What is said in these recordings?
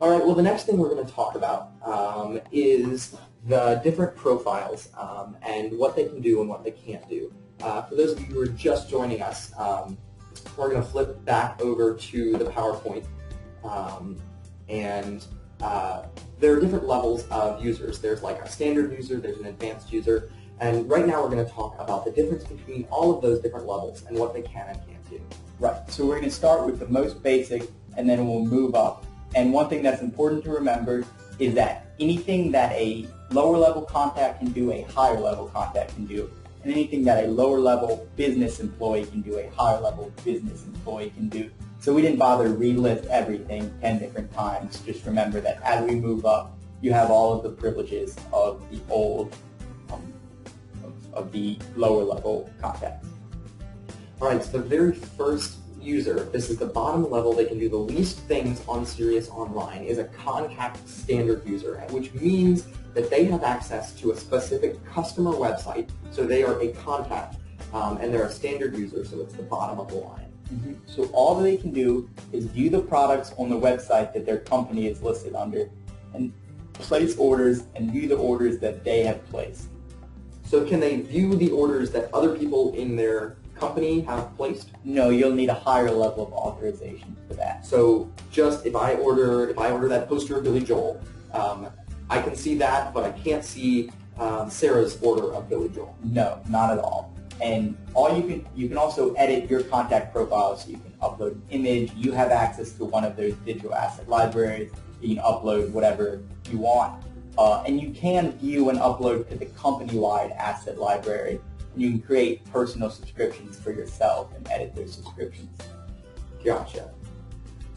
All right, well, the next thing we're going to talk about is the different profiles and what they can do and what they can't do. For those of you who are just joining us, we're going to flip back over to the PowerPoint, and there are different levels of users. There's like a standard user, there's an advanced user, and right now we're going to talk about the difference between all of those different levels and what they can and can't do. Right, so we're going to start with the most basic and then we'll move up. And one thing that's important to remember is that anything that a lower level contact can do, a higher level contact can do. And anything that a lower level business employee can do, a higher level business employee can do. So we didn't bother to relist everything 10 different times. Just remember that as we move up, you have all of the privileges of the old, of the lower level contacts. All right, so the very first user, this is the bottom level, they can do the least things on CYRIOUS Online, is a contact standard user, which means that they have access to a specific customer website, so they are a contact, and they're a standard user, so it's the bottom of the line. So all that they can do is view the products on the website that their company is listed under, and place orders and view the orders that they have placed. So can they view the orders that other people in their company have placed? No, you'll need a higher level of authorization for that. So just if I order that poster of Billy Joel, I can see that, but I can't see Sarah's order of Billy Joel. No, not at all. And you can also edit your contact profile, so you can upload an image. You have access to one of those digital asset libraries. You can upload whatever you want. And you can view and upload to the company-wide asset library. And you can create personal subscriptions for yourself and edit those subscriptions. Gotcha.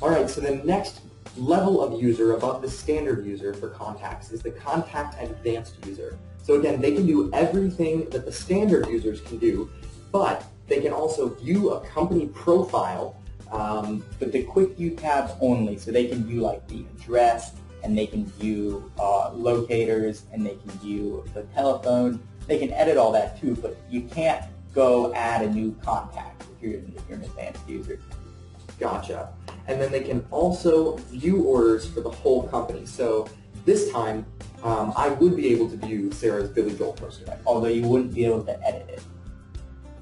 All right, so the next level of user above the standard user for contacts is the contact advanced user. So again, they can do everything that the standard users can do, but they can also view a company profile. But the quick view tab only, so they can view like the address, and they can view locators, and they can view the telephone. They can edit all that too, but you can't go add a new contact if you're an advanced user. Gotcha. And then they can also view orders for the whole company. So this time, I would be able to view Sarah's Billy Joel poster, right? Although you wouldn't be able to edit it.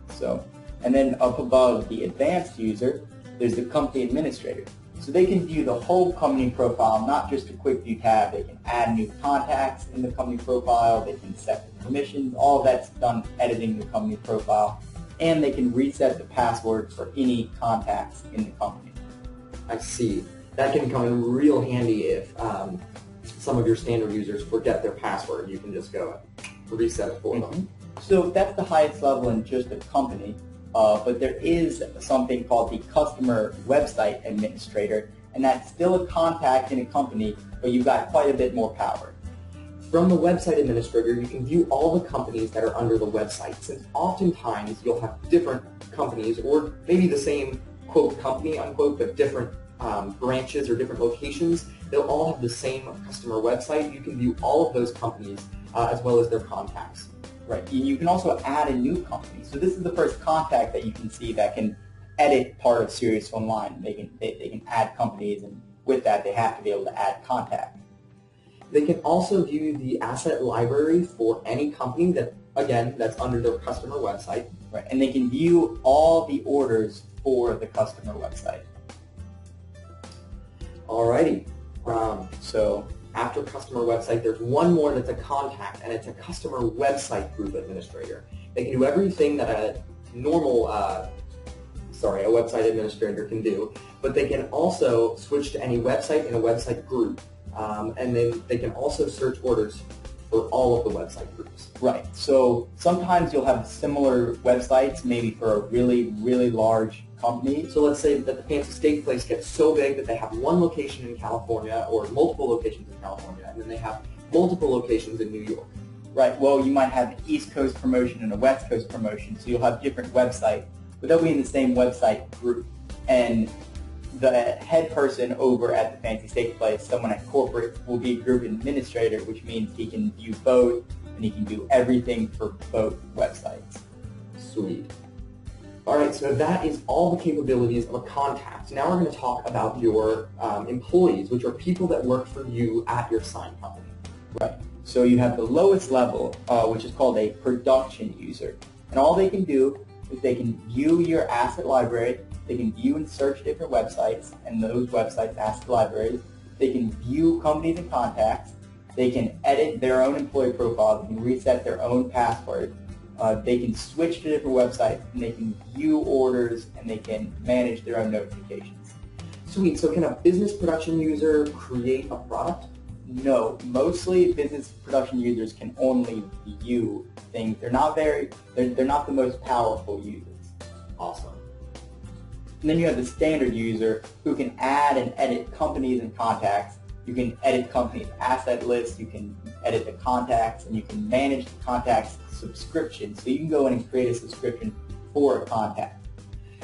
So, and then up above the advanced user, there's the company administrator. So they can view the whole company profile, not just a quick view tab. They can add new contacts in the company profile. They can set the permissions. All of that's done editing the company profile. And they can reset the password for any contacts in the company. I see. That can come in real handy if some of your standard users forget their password. You can just go and reset it for them. So that's the highest level in just a company. But there is something called the customer website administrator, and that's still a contact in a company, but you've got quite a bit more power. From the website administrator, you can view all the companies that are under the website, since oftentimes you'll have different companies, or maybe the same, quote, company, unquote, but different branches or different locations. They'll all have the same customer website. You can view all of those companies as well as their contacts. Right. You can also add a new company. So this is the first contact that you can see that can edit part of CYRIOUS Online. They can add companies, and with that they have to be able to add contact. They can also view the asset library for any company that, again, that's under their customer website. Right. And they can view all the orders for the customer website. Alrighty. So after customer website, there's one more that's a contact, and it's a customer website group administrator. They can do everything that a normal, a website administrator can do, but they can also switch to any website in a website group, and then they can also search orders for all of the website groups. Right. So sometimes you'll have similar websites, maybe for a really, really large company. So let's say that the fancy steak place gets so big that they have one location in California or multiple locations in California, and then they have multiple locations in New York. Right. Well, you might have an East Coast promotion and a West Coast promotion, so you'll have different websites, but they'll be in the same website group. And the head person over at the fancy steak place, someone at corporate, will be a group administrator, which means he can view both, and he can do everything for both websites. Sweet. All right, so that is all the capabilities of a contact. Now we're going to talk about your employees, which are people that work for you at your sign company. Right. So you have the lowest level, which is called a production user. And all they can do is they can view your asset library, they can view and search different websites, and those websites, asset libraries. They can view companies and contacts. They can edit their own employee profile. They can reset their own password. They can switch to different websites, and they can view orders, and they can manage their own notifications. Sweet. So can a business production user create a product? No, mostly business production users can only view things. They're not the most powerful users. Awesome. And then you have the standard user who can add and edit companies and contacts. You can edit companies' asset lists, you can edit the contacts, and you can manage the contacts' subscription. So you can go in and create a subscription for a contact.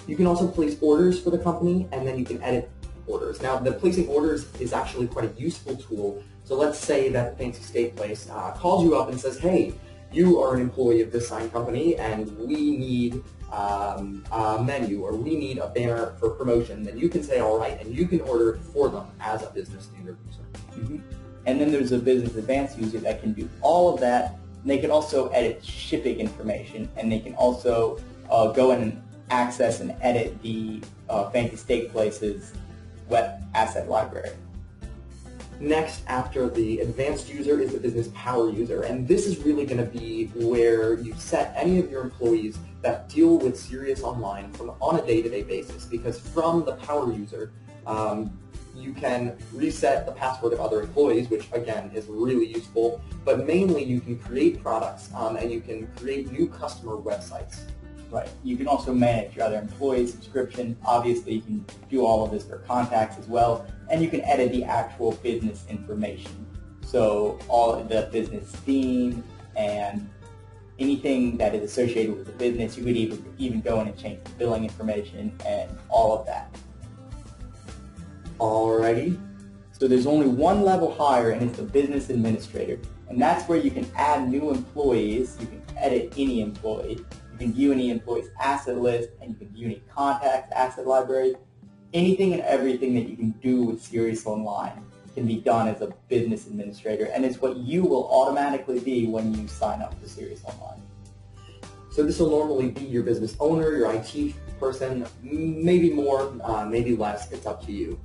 You can also place orders for the company, and then you can edit orders. Now, the placing orders is actually quite a useful tool. So let's say that Fancy Steak Place calls you up and says, hey, you are an employee of this sign company, and we need a menu, or we need a banner for promotion. Then you can say, all right, and you can order it for them as a business standard user. Mm-hmm. And then there's a business advanced user that can do all of that, and they can also edit shipping information, and they can also go in and access and edit the Fancy Steak Place's web asset library. Next, after the advanced user, is the business power user, and this is really going to be where you set any of your employees that deal with CYRIOUS Online on a day-to-day basis, because from the power user, you can reset the password of other employees, which again is really useful, but mainly you can create products and you can create new customer websites. Right. You can also manage your other employee subscription. Obviously, you can do all of this for contacts as well, and you can edit the actual business information. So all of the business theme and anything that is associated with the business, you could even go in and change the billing information and all of that. Alrighty. So there's only one level higher, and it's the business administrator. And that's where you can add new employees, you can edit any employee, you can view any employee's asset list, and you can view any contacts, asset library. Anything and everything that you can do with CYRIOUS Online can be done as a business administrator, and it's what you will automatically be when you sign up for CYRIOUS Online. So this will normally be your business owner, your IT person, maybe more, maybe less, it's up to you.